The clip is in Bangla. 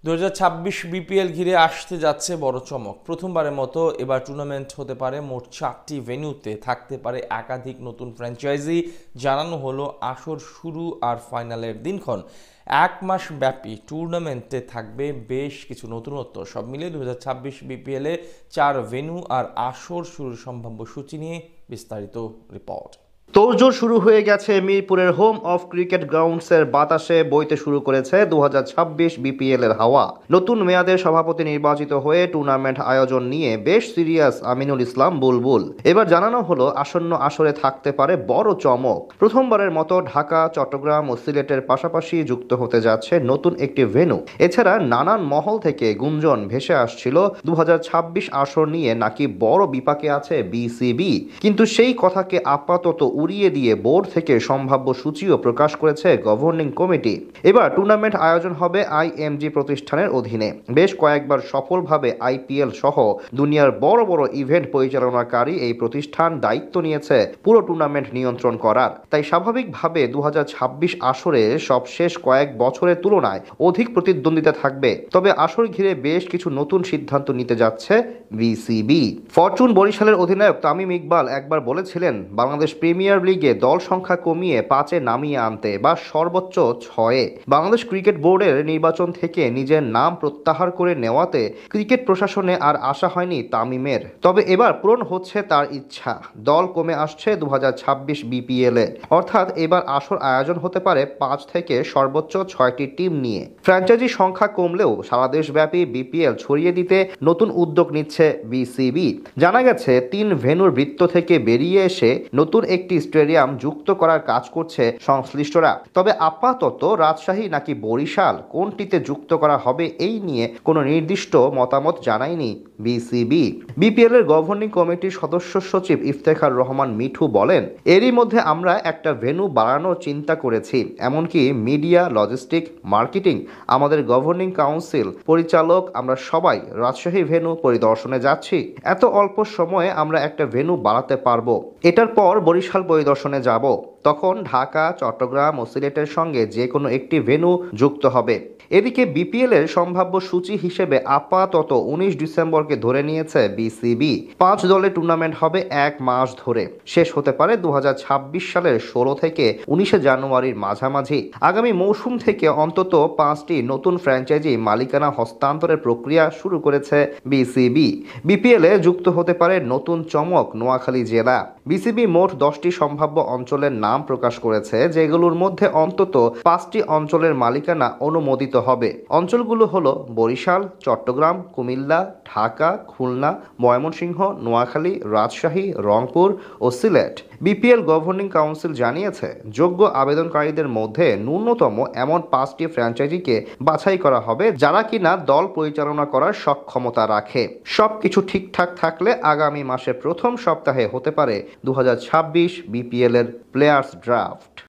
2026 বিপিএল ঘিরে আসতে যাচ্ছে বড় চমক। প্রথমবারের মতো এবার টুর্নামেন্ট হতে পারে মোট 4টি ভেন্যুতে, থাকতে পারে একাধিক নতুন ফ্র্যাঞ্চাইজি। জানানো হলো আসর শুরু আর ফাইনালের দিনক্ষণ। 1 মাস ব্যাপী টুর্নামেন্টে থাকবে বেশ কিছু নতুনত্ব। সব মিলিয়ে 2026 বিপিএলে 4 ভেন্যু আর আসর শুরুর সম্ভাব্য সূচি নিয়ে বিস্তারিত রিপোর্ট। তোড়জোড় শুরু হয়ে গেছে মিরপুরের হোম অফ ক্রিকেট গ্রাউন্ডসের বাতাসে বইতে শুরু করেছে 2026 বিপিএল এর হাওয়া। নতুন মেয়াদের সভাপতি নির্বাচিত হয়ে টুর্নামেন্ট আয়োজন নিয়ে বেশ সিরিয়াস আমিনুল ইসলাম বুলবুল। এবার জানানো হলো আসন্ন আসরে থাকতে পারে বড় চমক। প্রথমবারের মতো ঢাকা, চট্টগ্রাম ও সিলেটের পাশাপাশি যুক্ত হতে যাচ্ছে নতুন একটি ভেন্যু। এছাড়া নানান মহল থেকে গুঞ্জন ভেসে আসছিল 2026 আসর নিয়ে নাকি বড় বিপাকে আছে বিসিবি, কিন্তু সেই কথাকে আপাতত উড়িয়ে দিয়ে বোর্ড থেকে সম্ভাব্য সূচিও প্রকাশ করেছে গভর্নিং কমিটি। এবার টুর্নামেন্ট আয়োজন হবে আইএমজি প্রতিষ্ঠানের অধীনে। বেশ কয়েকবার সফলভাবে আইপিএল সহ দুনিয়ার বড় বড় ইভেন্ট পরিচালনাকারী এই প্রতিষ্ঠান দায়িত্ব নিয়েছে পুরো টুর্নামেন্ট নিয়ন্ত্রণ করার। তাই স্বাভাবিকভাবে 2026 আসরে সবশেষ কয়েক বছরের তুলনায় অধিক প্রতিদ্বন্দ্বিতা থাকবে। তবে আসর ঘিরে বেশ কিছু নতুন সিদ্ধান্ত নিতে যাচ্ছে বিসিবি। ফরচুন বরিশালের অধিনায়ক তামিম ইকবাল একবার বলেছিলেন, বাংলাদেশ প্রিমিয়ার লিগে দল সংখ্যা কমিয়ে 5-এ নামিয়ে আনতে বা সর্বোচ্চ 6-এ। বাংলাদেশ ক্রিকেট বোর্ডের নির্বাচন থেকে নিজের নাম প্রত্যাহার করে নেওয়াতে ক্রিকেট প্রশাসনে আর আশা হয়নি তামিমের। তবে এবার পূরণ হচ্ছে তার ইচ্ছা। দল কমে আসছে 2026 বিপিএলে, অর্থাৎ এবার আসর আয়োজন হতে পারে 5 থেকে সর্বোচ্চ 6টি টিম নিয়ে। ফ্র্যাঞ্চাইজি সংখ্যা কমলেও সারা দেশব্যাপী বিপিএল ছড়িয়ে দিতে নতুন উদ্যোগ নিচ্ছে বিসিবি। জানা গেছে 3 ভেন্যুর বৃত্ত থেকে বেরিয়ে এসে নতুন একটি স্টেডিয়াম যুক্ত করার কাজ করছে সংশ্লিষ্টরা। তবে আপাতত রাজশাহী নাকি বরিশাল কোনটিতে যুক্ত করা হবে এই নিয়ে কোনো নির্দিষ্ট মতামত জানায়নি বিসিবি। বিপিএল এর গভর্নিং কমিটির সদস্য সচিব ইফতেখার রহমান মিঠু বলেন, এরই মধ্যে আমরা একটা ভেন্যু বাড়ানোর চিন্তা করেছি। এমনকি মিডিয়া, লজিস্টিক, মার্কেটিং, আমাদের গভর্নিং কাউন্সিল, পরিচালক, আমরা সবাই রাজশাহী ভেন্যু পরিদর্শনে যাচ্ছি। এত অল্প সময়ে আমরা একটা ভেন্যু বাড়াতে পারবো। এটার পর বরিশাল পরিদর্শনে যাব, তখন ঢাকা, চট্টগ্রাম ও সিলেটের সঙ্গে যে কোনো একটি ভেন্যু যুক্ত হবে। এদিকে বিপিএল এর সম্ভাব্য সূচি হিসেবে আপাতত 19 ডিসেম্বরকে ধরে নিয়েছে বিসিবি। 5 দলের টুর্নামেন্ট হবে 1 মাস ধরে, শেষ হতে পারে 2026 সালের 16 থেকে 19 জানুয়ারির মাঝামাঝি। আগামী মৌসুম থেকে অন্তত 5টি নতুন ফ্র্যাঞ্চাইজি মালিকানা হস্তান্তরের প্রক্রিয়া শুরু করেছে বিসিবি। বিপিএল এ যুক্ত হতে পারে নতুন চমক নোয়াখালী জেলা। বিসিবি মোট 10টি সম্ভাব্য অঞ্চলের নাম প্রকাশ করেছে, যেগুলোর মধ্যে অন্তত 5টি অঞ্চলের মালিকানা অনুমোদিত হবে। অঞ্চলগুলো হলো বরিশাল, চট্টগ্রাম, কুমিল্লা, ঢাকা, খুলনা, ময়মনসিংহ, নোয়াখালী, রাজশাহী, রংপুর ও সিলেট। বিপিএল গভর্নিং কাউন্সিল জানিয়েছে, যোগ্য আবেদনকারীদের মধ্যে ন্যূনতম এমন 5টি ফ্র্যাঞ্চাইজিকে বাছাই করা হবে যারা কিনা দল পরিচালনা করার সক্ষমতা রাখে। সবকিছু ঠিকঠাক থাকলে আগামী মাসের প্রথম সপ্তাহে হতে পারে 2026 বিপিএল এর প্লেয়ার্স ড্রাফট।